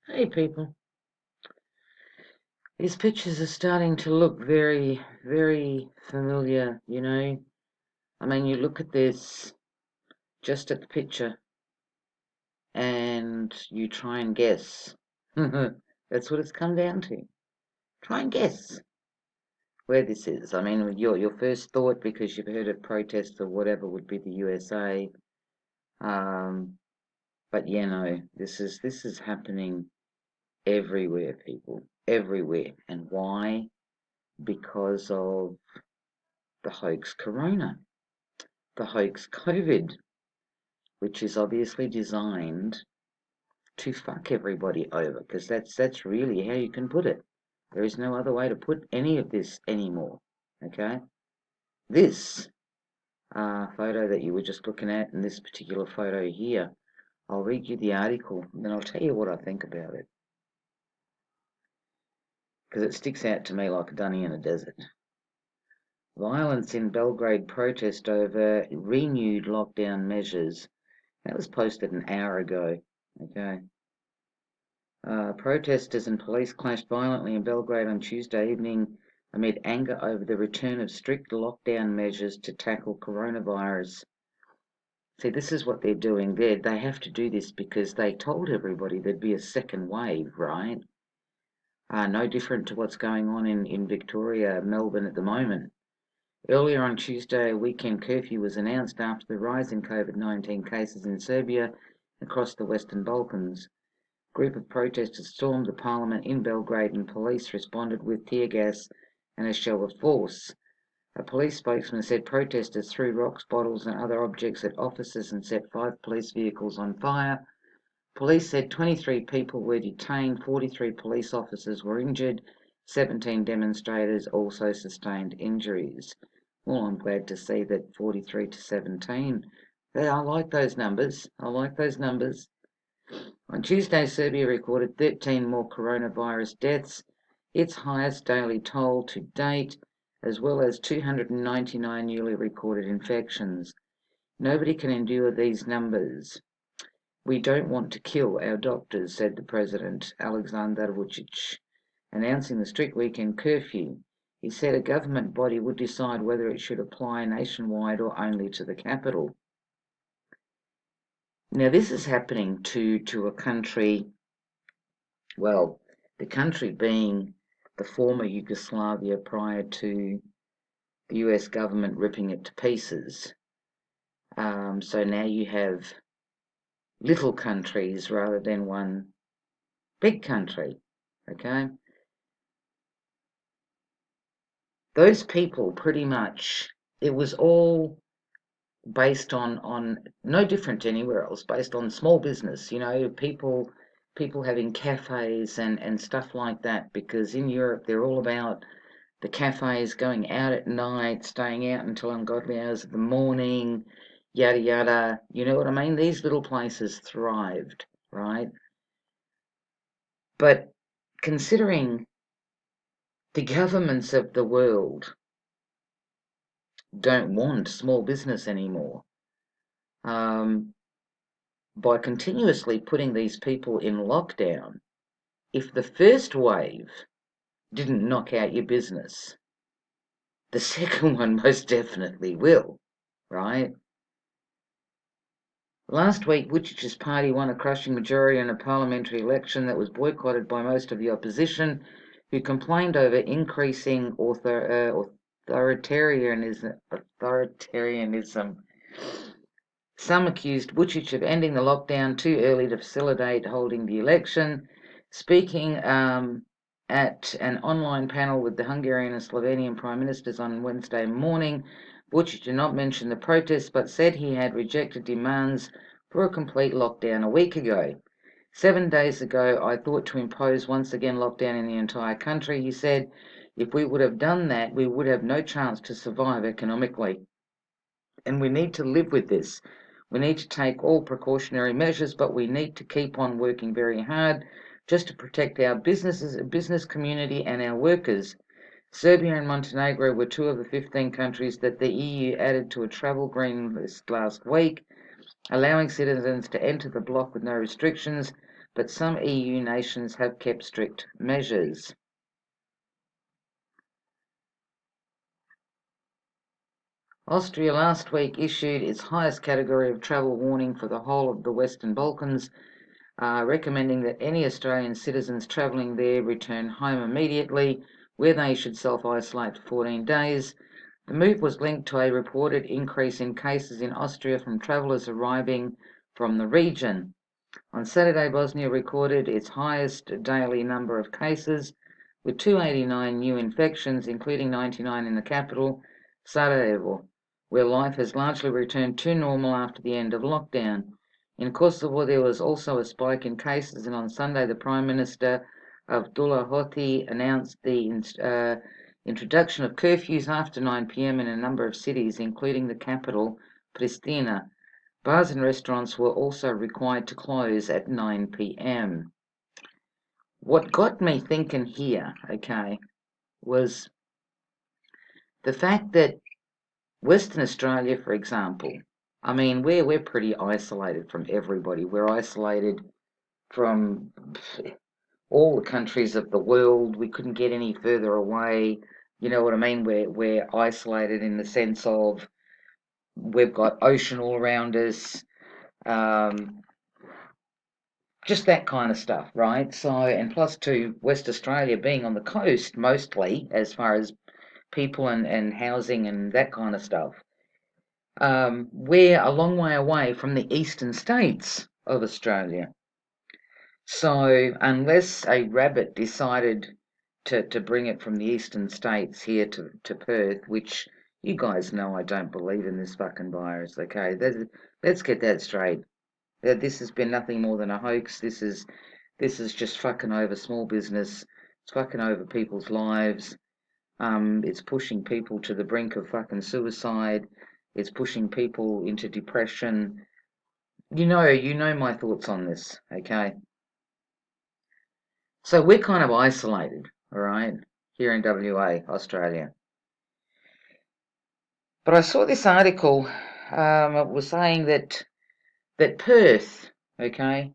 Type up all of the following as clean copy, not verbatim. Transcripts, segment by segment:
Hey people, these pictures are starting to look very, very familiar, you know. I mean, you look at this, just at the picture, and you try and guess. That's what it's come down to. Try and guess where this is. I mean, your first thought, because you've heard of protests or whatever, would be the USA. Um, but yeah, no, this is happening everywhere, people, everywhere. And why? Because of the hoax corona, the hoax COVID, which is obviously designed to fuck everybody over, because that's really how you can put it. There is no other way to put any of this anymore. Okay, this photo that you were just looking at, and this particular photo here, I'll read you the article, and then I'll tell you what I think about it, because it sticks out to me like a dunny in a desert. Violence in Belgrade protest over renewed lockdown measures. That was posted an hour ago. Okay. Protesters and police clashed violently in Belgrade on Tuesday evening amid anger over the return of strict lockdown measures to tackle coronavirus. See, this is what they're doing. They have to do this because they told everybody there'd be a second wave, right? No different to what's going on in Victoria, Melbourne at the moment. Earlier on Tuesday, a weekend curfew was announced after the rise in COVID-19 cases in Serbia across the Western Balkans. A group of protesters stormed the parliament in Belgrade and police responded with tear gas and a show of force. A police spokesman said protesters threw rocks, bottles and other objects at officers and set 5 police vehicles on fire. Police said 23 people were detained, 43 police officers were injured, 17 demonstrators also sustained injuries. Well, I'm glad to see that 43 to 17. I like those numbers. I like those numbers. On Tuesday, Serbia recorded 13 more coronavirus deaths, its highest daily toll to date, as well as 299 newly recorded infections. Nobody can endure these numbers. We don't want to kill our doctors, said the president, Aleksandar Vučić, announcing the strict weekend curfew. He said a government body would decide whether it should apply nationwide or only to the capital. Now, this is happening to a country, well, the country being the former Yugoslavia prior to the US government ripping it to pieces. So now you have little countries rather than one big country, okay? Those people pretty much, it was all based on no different to anywhere else, based on small business, you know, people having cafes and stuff like that, because in Europe they're all about the cafes, going out at night, staying out until ungodly hours of the morning, yada yada. You know what I mean? These little places thrived, right? But considering the governments of the world don't want small business anymore, um, by continuously putting these people in lockdown, if the first wave didn't knock out your business, the second one most definitely will, right? Last week, Vucic's party won a crushing majority in a parliamentary election that was boycotted by most of the opposition, who complained over increasing authoritarianism. Some accused Vucic of ending the lockdown too early to facilitate holding the election. Speaking at an online panel with the Hungarian and Slovenian prime ministers on Wednesday morning, Vucic did not mention the protests, but said he had rejected demands for a complete lockdown a week ago. 7 days ago, I thought to impose once again lockdown in the entire country, he said. If we would have done that, we would have no chance to survive economically. And we need to live with this. We need to take all precautionary measures, but we need to keep on working very hard just to protect our businesses, business community and our workers. Serbia and Montenegro were 2 of the 15 countries that the EU added to a travel green list last week, allowing citizens to enter the bloc with no restrictions, but some EU nations have kept strict measures. Austria last week issued its highest category of travel warning for the whole of the Western Balkans, recommending that any Australian citizens travelling there return home immediately, where they should self-isolate for 14 days. The move was linked to a reported increase in cases in Austria from travellers arriving from the region. On Saturday, Bosnia recorded its highest daily number of cases, with 289 new infections, including 99 in the capital, Sarajevo, where life has largely returned to normal after the end of lockdown. In Kosovo, there was also a spike in cases, and on Sunday, the Prime Minister Abdullah Hoti announced the introduction of curfews after 9 p.m. in a number of cities, including the capital, Pristina. Bars and restaurants were also required to close at 9 p.m. What got me thinking here, okay, was the fact that Western Australia, for example, I mean, we're pretty isolated from everybody. We're isolated from all the countries of the world. We couldn't get any further away. You know what I mean? We're isolated in the sense of we've got ocean all around us. Just that kind of stuff, right? So, and plus to West Australia being on the coast mostly, as far as people and housing and that kind of stuff, we're a long way away from the eastern states of Australia. So, unless a rabbit decided to bring it from the eastern states here to Perth, which you guys know I don't believe in this fucking virus, okay? Let's get that straight. This has been nothing more than a hoax. This is just fucking over small business. It's fucking over people's lives. It's pushing people to the brink of fucking suicide. It's pushing people into depression. You know my thoughts on this, okay? So we're kind of isolated, all right, here in WA, Australia. But I saw this article. It was saying that Perth, okay,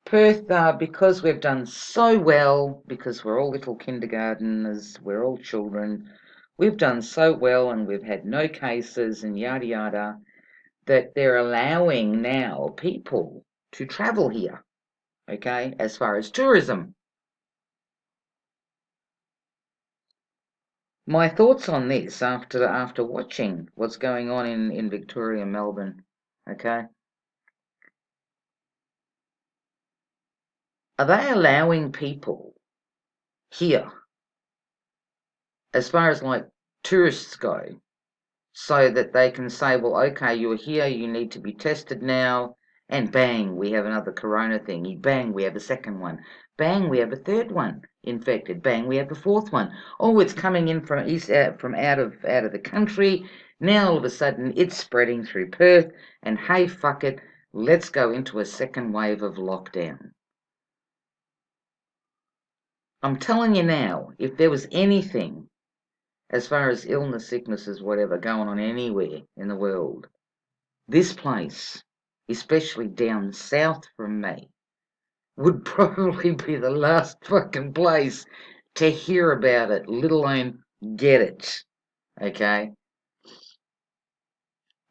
Perth, because we've done so well, because we're all little kindergarteners, we're all children, we've done so well and we've had no cases and yada yada, that they're allowing now people to travel here, okay, as far as tourism. My thoughts on this after watching what's going on in Victoria and Melbourne, okay? Are they allowing people here, as far as like tourists go, so that they can say, well, okay, you're here, you need to be tested now, and bang, we have another corona thingy, bang, we have a second one, bang, we have a third one infected, bang, we have a fourth one. Oh, it's coming in from out of the country. Now all of a sudden it's spreading through Perth, and hey, fuck it, let's go into a second wave of lockdown. I'm telling you now, if there was anything as far as illness, sicknesses, whatever, going on anywhere in the world, this place, especially down south from me, would probably be the last fucking place to hear about it, let alone get it, okay?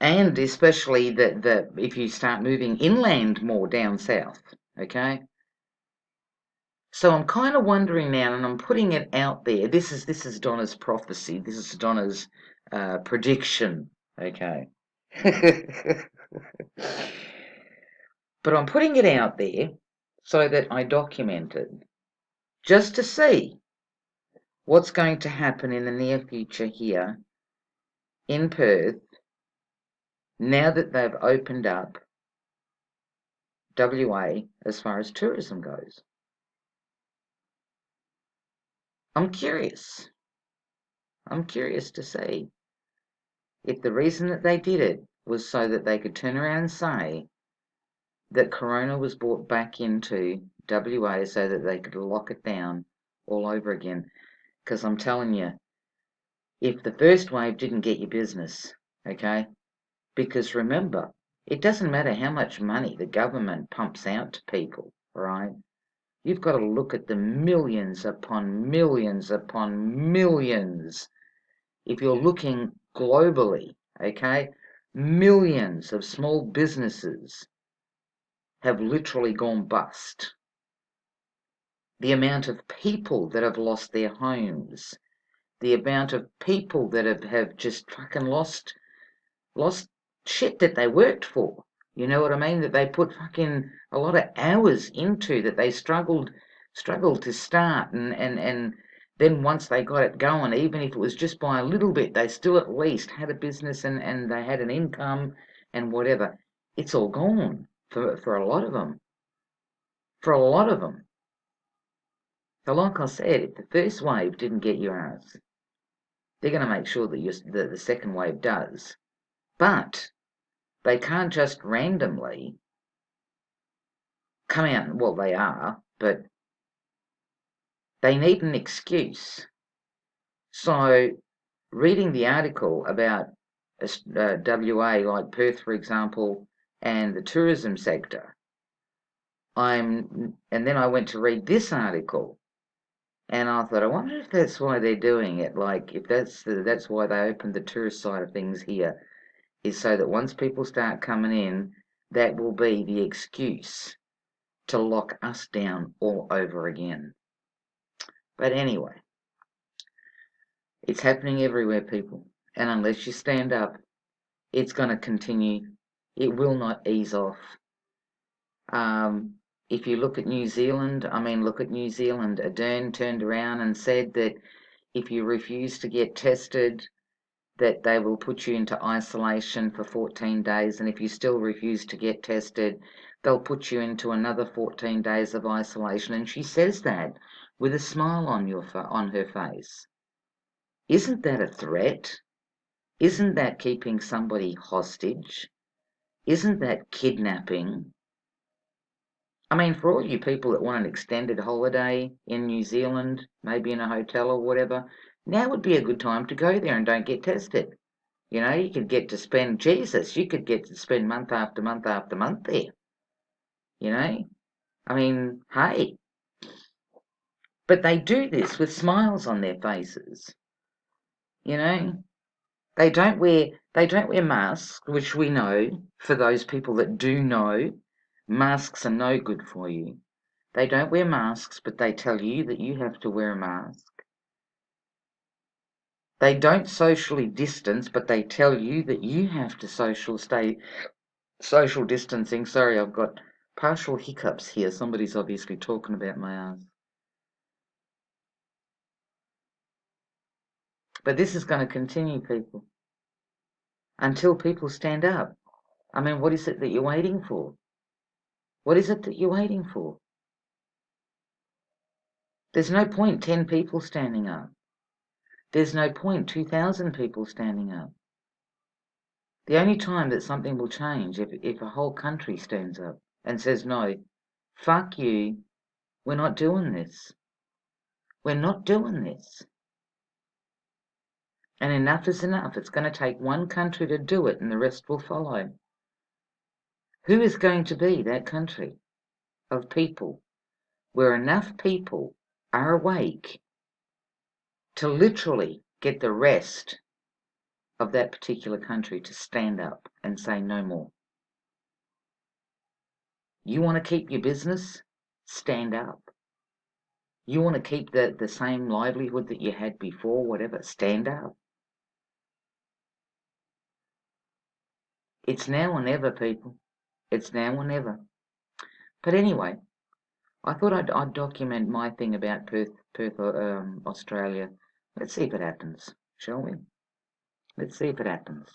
And especially the if you start moving inland more down south, okay? So I'm kind of wondering now, and I'm putting it out there. This is Donna's prophecy. This is Donna's prediction, okay? But I'm putting it out there so that I document it, just to see what's going to happen in the near future here in Perth now that they've opened up WA as far as tourism goes. I'm curious. I'm curious to see if the reason that they did it was so that they could turn around and say that Corona was brought back into WA so that they could lock it down all over again. Because I'm telling you, if the first wave didn't get your business, okay, because remember, it doesn't matter how much money the government pumps out to people, right? You've got to look at the millions upon millions upon millions. If you're looking globally, okay, millions of small businesses have literally gone bust. The amount of people that have lost their homes, the amount of people that have just fucking lost shit that they worked for. You know what I mean? That they put fucking a lot of hours into, that they struggled to start, and then once they got it going, even if it was just by a little bit, they still at least had a business, and they had an income and whatever. It's all gone for a lot of them. For a lot of them. So like I said, if the first wave didn't get your ass, they're going to make sure that the second wave does. But they can't just randomly come out. Well, they are, but they need an excuse. So, reading the article about WA, like Perth, for example, and the tourism sector, and then I went to read this article, and I thought, I wonder if that's why they're doing it. Like, if that's why they opened the tourist side of things here, is so that once people start coming in, that will be the excuse to lock us down all over again. But anyway, it's happening everywhere, people. And unless you stand up, it's going to continue. It will not ease off. If you look at New Zealand, look at New Zealand. Ardern turned around and said that if you refuse to get tested, that they will put you into isolation for 14 days. And if you still refuse to get tested, they'll put you into another 14 days of isolation. And she says that with a smile on her face. Isn't that a threat? Isn't that keeping somebody hostage? Isn't that kidnapping? For all you people that want an extended holiday in New Zealand, maybe in a hotel or whatever, now would be a good time to go there and don't get tested. You could get to spend, Jesus, you could get to spend month after month after month there. Hey. But they do this with smiles on their faces. They don't wear masks, which we know, for those people that do know, masks are no good for you. They don't wear masks, but they tell you that you have to wear a mask. They don't socially distance, but they tell you that you have to stay social distancing. Sorry, I've got partial hiccups here. Somebody's obviously talking about my ass. But this is going to continue, people, until people stand up. What is it that you're waiting for? What is it that you're waiting for? There's no point 10 people standing up. There's no point 2,000 people standing up. The only time that something will change if a whole country stands up and says, no, fuck you, we're not doing this. We're not doing this. And enough is enough. It's going to take one country to do it and the rest will follow. Who is going to be that country of people where enough people are awake to literally get the rest of that particular country to stand up and say no more? You want to keep your business? Stand up. You want to keep the same livelihood that you had before, whatever? Stand up. It's now or never, people. It's now or never. But anyway, I thought I'd document my thing about Perth, Australia. Let's see if it happens, shall we? Let's see if it happens.